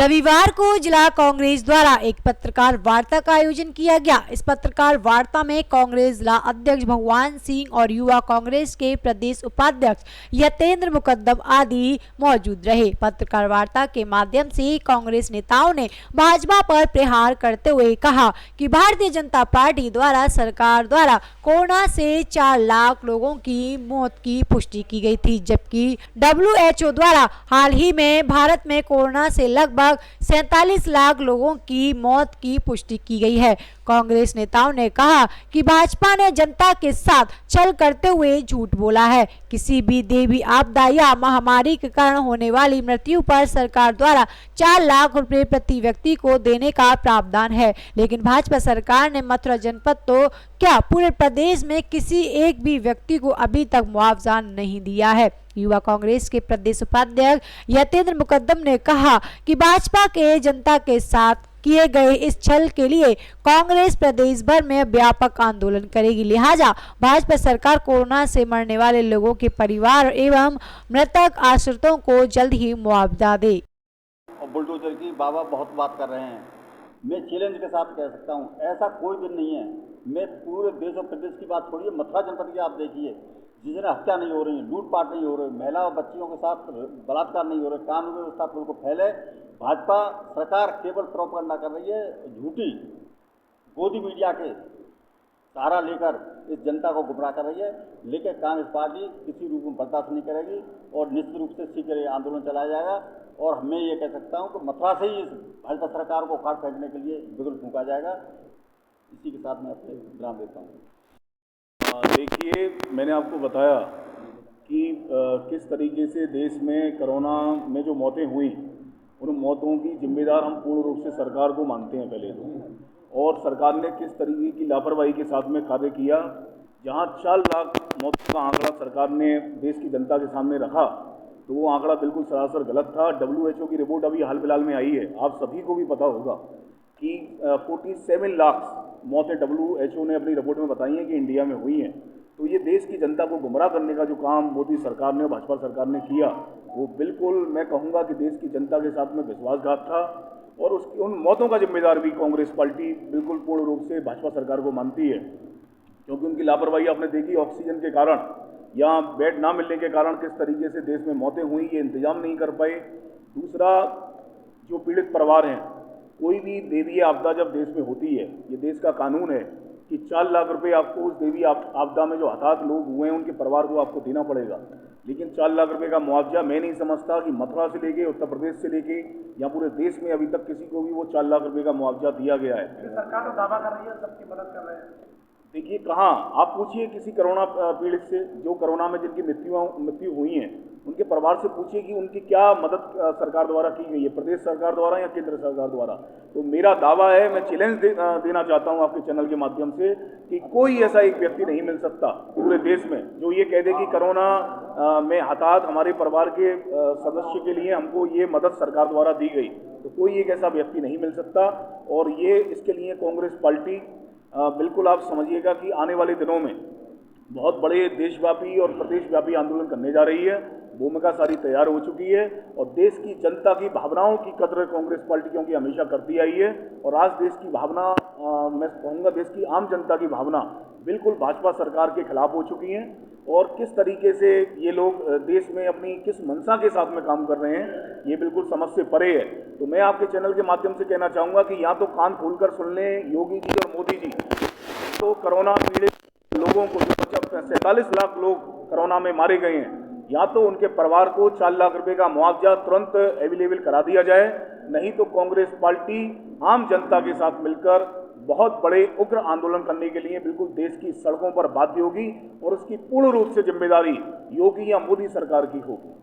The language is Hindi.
रविवार को जिला कांग्रेस द्वारा एक पत्रकार वार्ता का आयोजन किया गया। इस पत्रकार वार्ता में कांग्रेस जिला अध्यक्ष भगवान सिंह और युवा कांग्रेस के प्रदेश उपाध्यक्ष यतेंद्र मुकद्दम आदि मौजूद रहे। पत्रकार वार्ता के माध्यम से कांग्रेस नेताओं ने भाजपा पर प्रहार करते हुए कहा कि भारतीय जनता पार्टी द्वारा सरकार द्वारा कोरोना से 4 लाख लोगों की मौत की पुष्टि की गई थी, जबकि WHO द्वारा हाल ही में भारत में कोरोना से लगभग 47 लाख लोगों की मौत की पुष्टि की गई है। कांग्रेस नेताओं ने कहा कि भाजपा ने जनता के साथ छल करते हुए झूठ बोला है। किसी भी देवी आपदा या महामारी के कारण होने वाली मृत्यु पर सरकार द्वारा 4 लाख रुपए प्रति व्यक्ति को देने का प्रावधान है, लेकिन भाजपा सरकार ने मथुरा जनपद तो क्या पूरे प्रदेश में किसी एक भी व्यक्ति को अभी तक मुआवजा नहीं दिया है। युवा कांग्रेस के प्रदेश उपाध्यक्ष यतेंद्र मुकद्दम ने कहा कि भाजपा के जनता के साथ किए गए इस छल के लिए कांग्रेस प्रदेश भर में व्यापक आंदोलन करेगी। लिहाजा भाजपा सरकार कोरोना से मरने वाले लोगों के परिवार एवं मृतक आश्रितों को जल्द ही मुआवजा दे। बुलडोजर की बाबा बहुत बात कर रहे हैं। मैं चैलेंज के साथ कह सकता हूं, ऐसा कोई दिन नहीं है। मैं पूरे देश और प्रदेश की बात छोड़िए, मथुरा जनपद की आप देखिए, जिस दिन हत्या नहीं हो रही है, लूटपाट नहीं हो रही, महिला और बच्चियों के साथ बलात्कार नहीं हो रहे, कानून व्यवस्था को फैले। भाजपा सरकार केवल प्रोपेगेंडा कर रही है, झूठी गोदी मीडिया के सहारा लेकर इस जनता को गुमराह कर रही है। लेकिन कांग्रेस पार्टी किसी रूप में बर्दाश्त नहीं करेगी और निश्चित रूप से शीघ्र आंदोलन चलाया जाएगा। और मैं ये कह सकता हूँ कि मथुरा से ही इस भाजपा सरकार को उखाड़ फेंकने के लिए बिगुल फूंका जाएगा। इसी के साथ मैं अपने विराम देता हूँ। देखिए, मैंने आपको बताया कि किस तरीके से देश में कोरोना में जो मौतें हुई, उन मौतों की जिम्मेदार हम पूर्ण रूप से सरकार को मानते हैं पहले तो। और सरकार ने किस तरीके की लापरवाही के साथ में कार्य किया। जहां 4 लाख मौतों का आंकड़ा सरकार ने देश की जनता के सामने रखा, तो वो आंकड़ा बिल्कुल सरासर गलत था। WHO की रिपोर्ट अभी हाल फिलहाल में आई है, आप सभी को भी पता होगा कि 47 लाख मौतें WHO ने अपनी रिपोर्ट में बताई हैं कि इंडिया में हुई हैं। तो ये देश की जनता को गुमराह करने का जो काम मोदी सरकार ने और भाजपा सरकार ने किया, वो बिल्कुल मैं कहूँगा कि देश की जनता के साथ में विश्वासघात था। और उसकी उन मौतों का जिम्मेदार भी कांग्रेस पार्टी बिल्कुल पूर्ण रूप से भाजपा सरकार को मानती है, क्योंकि उनकी लापरवाही आपने देखी। ऑक्सीजन के कारण या बेड ना मिलने के कारण किस तरीके से देश में मौतें हुई, ये इंतजाम नहीं कर पाए। दूसरा, जो पीड़ित परिवार हैं, कोई भी देवी आपदा जब देश में होती है, ये देश का कानून है कि 4 लाख रुपए आपको उस देवी आपदा में जो हताहत लोग हुए हैं उनके परिवार को आपको देना पड़ेगा। लेकिन 4 लाख रुपए का मुआवजा मैं नहीं समझता कि मथुरा से लेके उत्तर प्रदेश से लेके या पूरे देश में अभी तक किसी को भी वो 4 लाख रुपए का मुआवजा दिया गया है। सरकार तो दावा कर रही है, सबकी मदद कर रहे हैं। देखिए, कहाँ आप पूछिए किसी कोरोना पीड़ित से, जो कोरोना में जिनकी मृत्यु हुई है, उनके परिवार से पूछिए कि उनकी क्या मदद सरकार द्वारा की गई है, प्रदेश सरकार द्वारा या केंद्र सरकार द्वारा। तो मेरा दावा है, मैं चैलेंज देना चाहता हूं आपके चैनल के माध्यम से कि कोई ऐसा एक व्यक्ति नहीं मिल सकता पूरे देश में जो ये कह दे कि कोरोना में हताहत हमारे परिवार के सदस्य के लिए हमको ये मदद सरकार द्वारा दी गई। तो कोई एक ऐसा व्यक्ति नहीं मिल सकता। और ये इसके लिए कांग्रेस पार्टी बिल्कुल आप समझिएगा कि आने वाले दिनों में बहुत बड़े देशव्यापी और प्रदेशव्यापी आंदोलन करने जा रही है। भूमिका सारी तैयार हो चुकी है और देश की जनता की भावनाओं की कद्र कांग्रेस पार्टी क्योंकि हमेशा करती आई है। और आज देश की भावना, मैं कहूँगा देश की आम जनता की भावना बिल्कुल भाजपा सरकार के खिलाफ हो चुकी है। और किस तरीके से ये लोग देश में अपनी किस मंशा के साथ में काम कर रहे हैं, ये बिल्कुल समझ से परे है। तो मैं आपके चैनल के माध्यम से कहना चाहूँगा कि या तो कान खोलकर सुन लें योगी जी और मोदी जी, तो कोरोना पीड़ित लोगों को, जो 47 लाख लोग कोरोना में मारे गए हैं, या तो उनके परिवार को 4 लाख रुपए का मुआवजा तुरंत अवेलेबल करा दिया जाए, नहीं तो कांग्रेस पार्टी आम जनता के साथ मिलकर बहुत बड़े उग्र आंदोलन करने के लिए बिल्कुल देश की सड़कों पर बाध्य होगी और उसकी पूर्ण रूप से जिम्मेदारी योगी या मोदी सरकार की होगी।